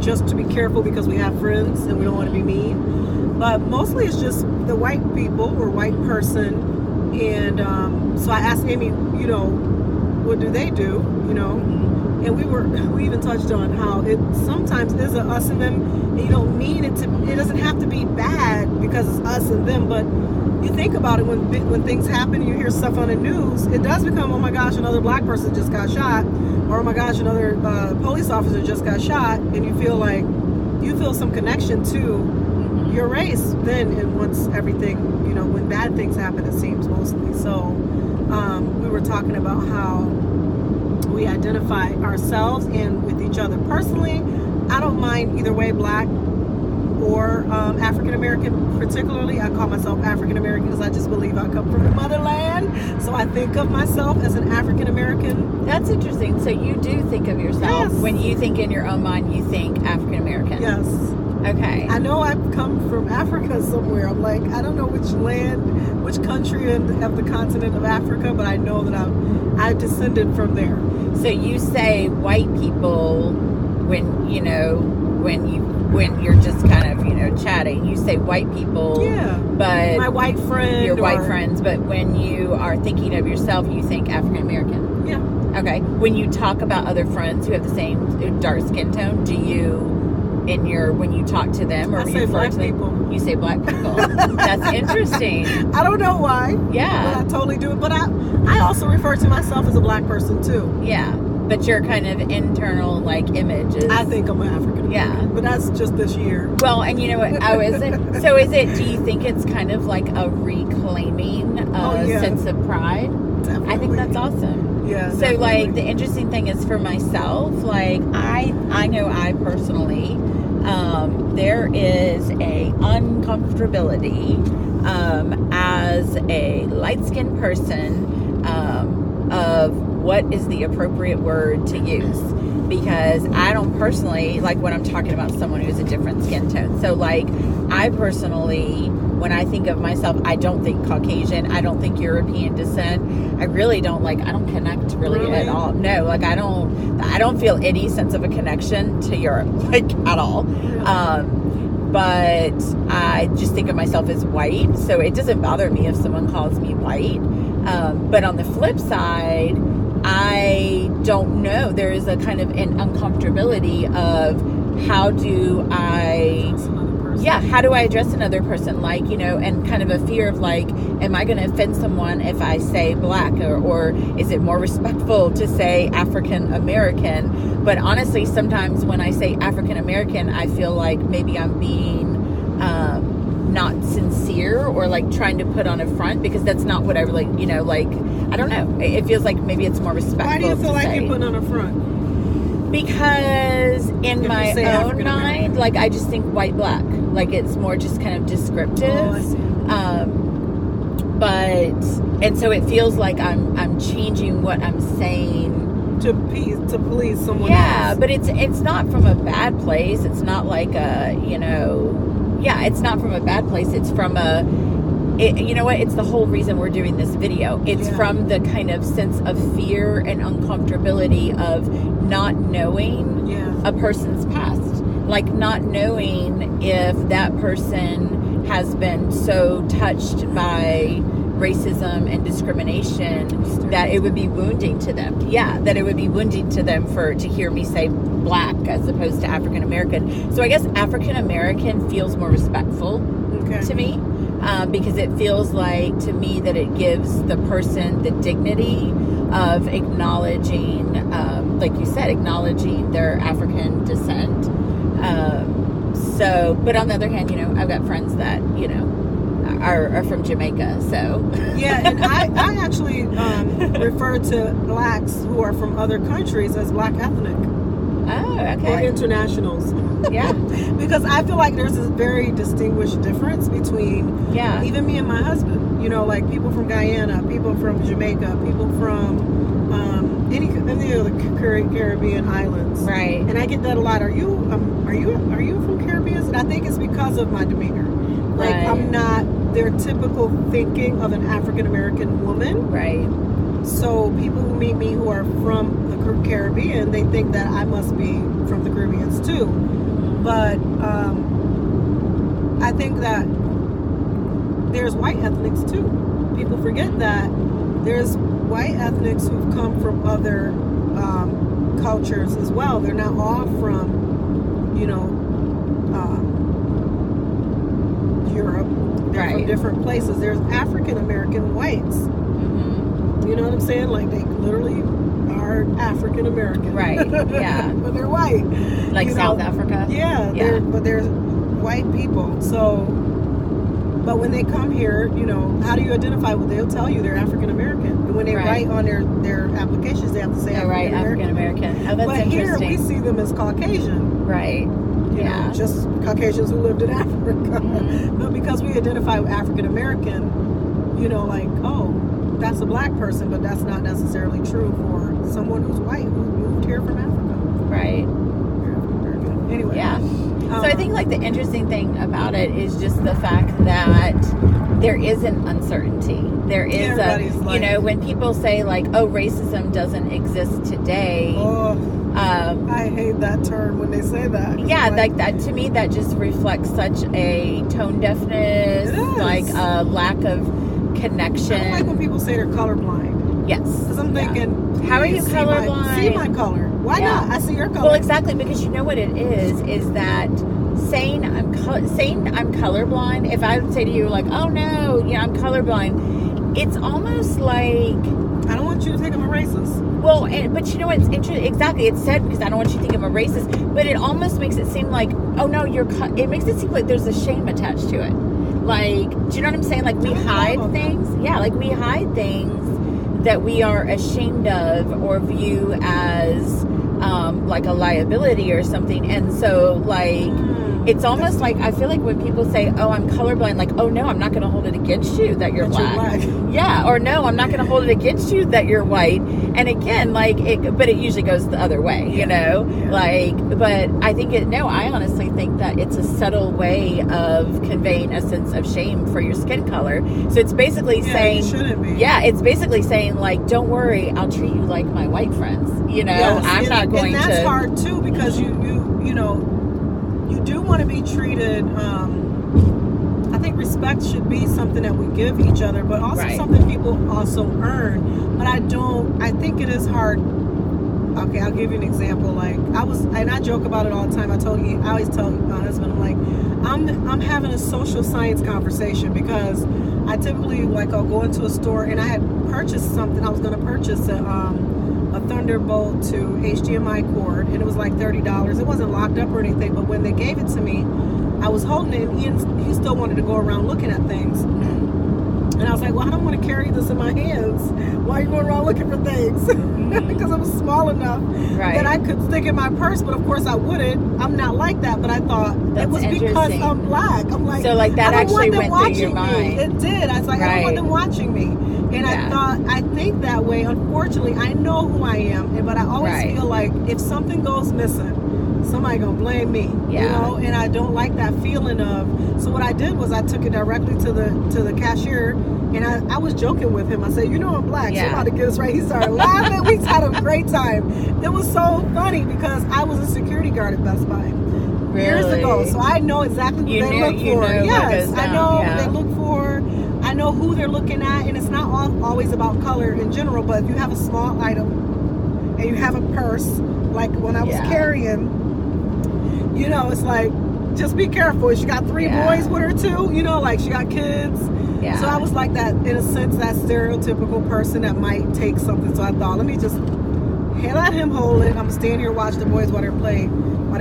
just to be careful because we have friends and we don't want to be mean. But mostly it's just the white people or white person. And so I asked Amy, you know, what do they do, you know? And we even touched on how it sometimes is a us and them, and you don't mean it to. It doesn't have to be bad because it's us and them, but you think about it when things happen, you hear stuff on the news, it does become, oh my gosh, another black person just got shot, or oh my gosh, another police officer just got shot, and you feel some connection to your race then, and once everything, you know, when bad things happen, it seems mostly. So we were talking about how we identify ourselves and with each other. Personally, I don't mind either way, black or African American. Particularly, I call myself African American because I just believe I come from the motherland. So I think of myself as an African American. That's interesting. So you do think of yourself, when you think in your own mind, you think African American. Yes. Okay. I know I've come from Africa somewhere. I'm like, I don't know which land, which country of the continent of Africa, but I know that I descended from there. So you say white people when you're just kind of, you know, chatting. You say white people. Yeah. But my white friend. Your white friends. But when you are thinking of yourself, you think African American. Yeah. Okay. When you talk about other friends who have the same dark skin tone, do you, when you talk to them, or I say black people. You say black people. That's interesting. I don't know why. Yeah. But I totally do it. But I also refer to myself as a black person too. Yeah. But your kind of internal image is, I think I'm an African American. Yeah. But that's just this year. Well, and you know what? Do you think it's kind of like a reclaiming sense of pride? Definitely. I think that's awesome. Yeah. So definitely. The interesting thing is for myself, I know I personally, there is a uncomfortability as a light-skinned person of what is the appropriate word to use, because I don't personally like when I'm talking about someone who's a different skin tone. So I personally, when I think of myself, I don't think Caucasian, I don't think European descent. I really don't I don't connect really at all. No, I don't feel any sense of a connection to Europe at all. But I just think of myself as white, so it doesn't bother me if someone calls me white. But on the flip side, I don't know. There is a kind of an uncomfortability of how do I address another person? And kind of a fear of am I going to offend someone if I say black, or is it more respectful to say African American? But honestly, sometimes when I say African American, I feel like maybe I'm being not sincere, or trying to put on a front, because that's not what I really, I don't know. It feels like maybe it's more respectful. Why do you feel like you're putting on a front? Because in my own mind, I just think white, black. It's more just kind of descriptive. Oh, I see. And so it feels like I'm changing what I'm saying to please someone else. Yeah, but it's not from a bad place. It's not it's not from a bad place. It's from you know what? It's the whole reason we're doing this video. It's from the kind of sense of fear and uncomfortability of not knowing a person's past. Not knowing if that person has been so touched by racism and discrimination that it would be wounding to them. Yeah, that it would be wounding to them to hear me say black as opposed to African American. So I guess African American feels more respectful to me, because it feels like to me that it gives the person the dignity of acknowledging, like you said, acknowledging their African descent. But on the other hand, I've got friends that, are from Jamaica, so. Yeah, and I actually refer to blacks who are from other countries as black ethnic. Oh, okay. Or internationals. Yeah. Because I feel like there's this very distinguished difference between even me and my husband. People from Guyana, people from Jamaica, people from any of the Caribbean islands. Right. And I get that a lot. Are you from Caribbean? And I think it's because of my demeanor. Right. I'm not their typical thinking of an African American woman. Right. So people who meet me who are from the Caribbean, they think that I must be from the Caribbean too. But I think that there's white ethnics too. People forget that there's white ethnics who've come from other cultures as well. They're not all from, you know, Europe. They're from different places. There's African American whites. You know what I'm saying? Like, they literally are African American. Right, yeah. But they're white. Like South Africa? Yeah. But they're white people. So, but when they come here, you know, how do you identify? Well, they'll tell you they're African American. And when they write on their applications, they have to say African American. Oh, that's but interesting. Here, we see them as Caucasian. Right. You know, just Caucasians who lived in Africa. But because we identify with African American, you know, like, oh, that's a black person, but that's not necessarily true for someone who's white who moved here from Africa. Right. Anyway. Yeah. So I think like the interesting thing about it is just the fact that there is an uncertainty. There is you know, when people say like, oh, racism doesn't exist today. I hate that term when they say that. Yeah, like that, to me, that just reflects such a tone deafness, like a lack of connection. I don't like when people say they're colorblind. Yes. Because I'm thinking, how are you colorblind? See my color. Why not? I see your color. Well, exactly, because you know what it is that saying I'm colorblind, if I would say to you like, oh no, yeah, I'm colorblind, it's almost like, I don't want you to think I'm a racist. Well, but you know what? It's interesting. Exactly. It's said because I don't want you to think I'm a racist, but it almost makes it seem like, oh no, it makes it seem like there's a shame attached to it. Like, do you know what I'm saying? Like, we hide things. Yeah, like we hide things that we are ashamed of or view as like a liability or something. And so, like, it's almost like, I feel like when people say, oh, I'm colorblind, like, oh no, I'm not going to hold it against you that you're black. Yeah, or no, I'm not going to hold it against you that you're white. And again, like, but it usually goes the other way, you know? Like, but I think I honestly think that it's a subtle way of conveying a sense of shame for your skin color. So it's basically saying, it shouldn't be. Yeah, it's basically saying, like, don't worry, I'll treat you like my white friends, you know? Yes. I'm not going to. And that's hard too, because you know, you do want to be treated, I think respect should be something that we give each other, but also something people also earn. But I think it is hard. Okay, I'll give you an example. Like, I joke about it all the time. I always tell my husband, I'm like, I'm having a social science conversation, because I typically, like, I'll go into a store and I had purchased something. I was going to purchase a Thunderbolt to HDMI cord, and it was like $30. It wasn't locked up or anything, but when they gave it to me, I was holding it, and he still wanted to go around looking at things. And I was like, well, I don't want to carry this in my hands. Why are you going around looking for things? Because it was small enough that I could stick in my purse, but of course I wouldn't. I'm not like that, but I thought it was because I'm black. I'm like, so like that actually went through your mind. It did. I was like, I don't want them watching me. And I think that way. Unfortunately, I know who I am, but I always feel like if something goes missing, somebody gonna blame me, you know, and I don't like that feeling of. So what I did was I took it directly to the cashier, and I was joking with him. I said, you know, I'm black, so I'm about to get us right. He started laughing. We had a great time. It was so funny because I was a security guard at Best Buy years ago, so I know exactly what they look for. Yes, I know what they look for. I know who they're looking at, and it's not always about color in general, but if you have a small item and you have a purse, like when I was carrying, you know, it's like, just be careful. She got 3 boys with her too, you know, like she got kids. So I was like that, in a sense, that stereotypical person that might take something. So I thought, let me just let him hold it. I'm staying here, watch the boys while they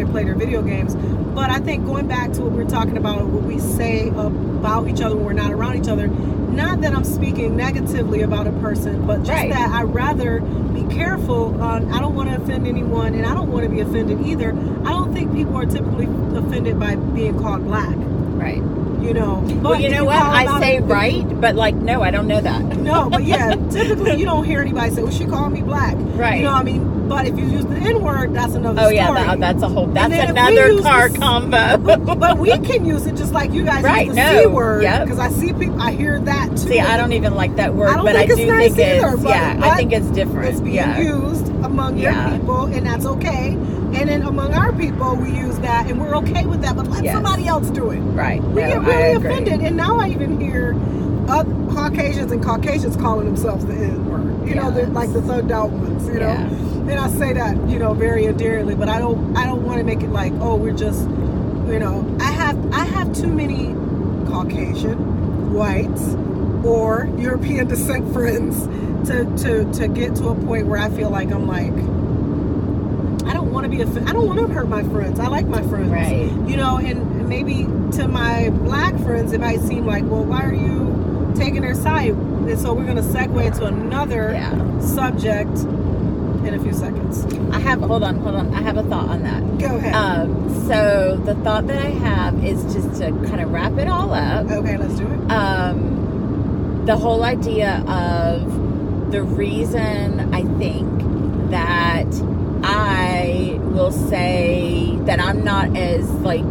play their video games. But I think going back to what we're talking about, what we say about each other when we're not around each other, not that I'm speaking negatively about a person, but just that I'd rather be careful on, I don't want to offend anyone, and I don't want to be offended either. I don't think people are typically offended by being called black. Right. you know. But well, you know what? I say right, but like, no, I don't know that. No, but yeah, typically you don't hear anybody say, well, she called me black. Right. You know what I mean? But if you use the N-word, that's another story. story. Yeah, that's another car combo. But we can use it just like you guys use the C word. Because I see people, I hear that too. See, I don't even like that word, but I do think it's, I think it's different. It's being used among your people, and that's okay. And then among our people, we use that, and we're okay with that, but let somebody else do it. Right. We get really offended, and now I even hear Caucasians and Caucasians calling themselves the N-word. You know, like the thugged out ones, you know. And I say that, you know, very endearingly, but I don't want to make it like, oh, we're just, you know, I have too many Caucasian, whites, or European descent friends to get to a point where I feel like I'm like, I don't want to hurt my friends. I like my friends. Right. You know, and maybe to my black friends, it might seem like, well, why are you taking their side? And so we're going to segue into another subject in a few seconds. Hold on. I have a thought on that. Go ahead. So the thought that I have is just to kind of wrap it all up. Okay, let's do it. The whole idea of the reason I think that I will say that I'm not as like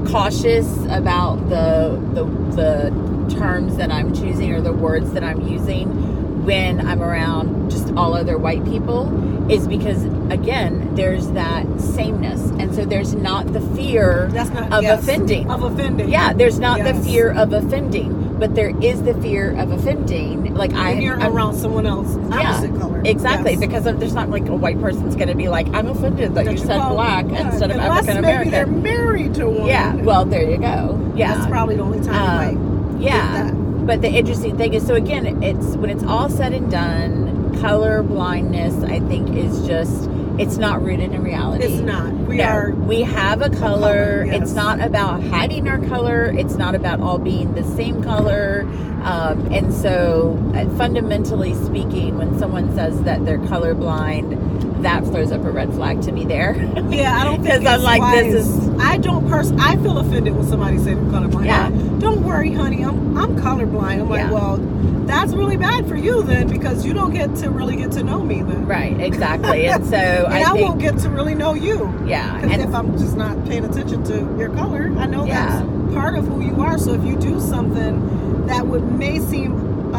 cautious about the terms that I'm choosing or the words that I'm using when I'm around just all other white people is because, again, there's that sameness. And so there's not the fear of offending. Of offending. Yeah, there's not the fear of offending. But there is the fear of offending. Like when you're around someone else opposite color. Exactly. Because there's not like a white person's going to be like, I'm offended that you said black instead of African American. Maybe they're married to one. Yeah. Well, there you go. Yeah. That's probably the only time you might get that. But the interesting thing is, so again, it's when it's all said and done, color blindness, I think, is just, it's not rooted in reality. It's not. We have a color. Yes. It's not about hiding our color. It's not about all being the same color. And so, fundamentally speaking, when someone says that they're colorblind, that throws up a red flag to me there. Yeah, I don't think because I'm like, wise. This is. I feel offended when somebody says they're colorblind. Yeah. Don't worry, honey. I'm colorblind. I'm like, well, that's really bad for you then, because you don't get to really get to know me then. Right. Exactly. And so I think, won't get to really know you. Yeah. Because if I'm just not paying attention to your color, I know that's part of who you are. So if you do something that may seem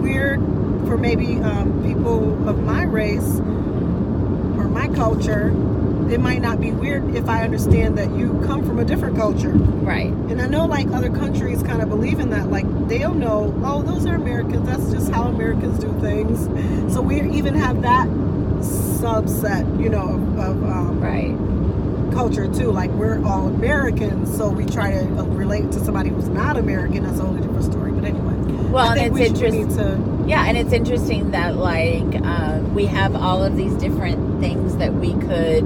weird for maybe people of my race or my culture, it might not be weird if I understand that you come from a different culture. Right. And I know like other countries kind of believe in that. Like they'll know, oh, those are Americans. That's just how Americans do things. So we even have that subset, you know, of culture too. Like we're all Americans, so we try to relate to somebody who's not American. That's a whole different story. But anyway, well, and it's interesting. And it's interesting that like we have all of these different things that we could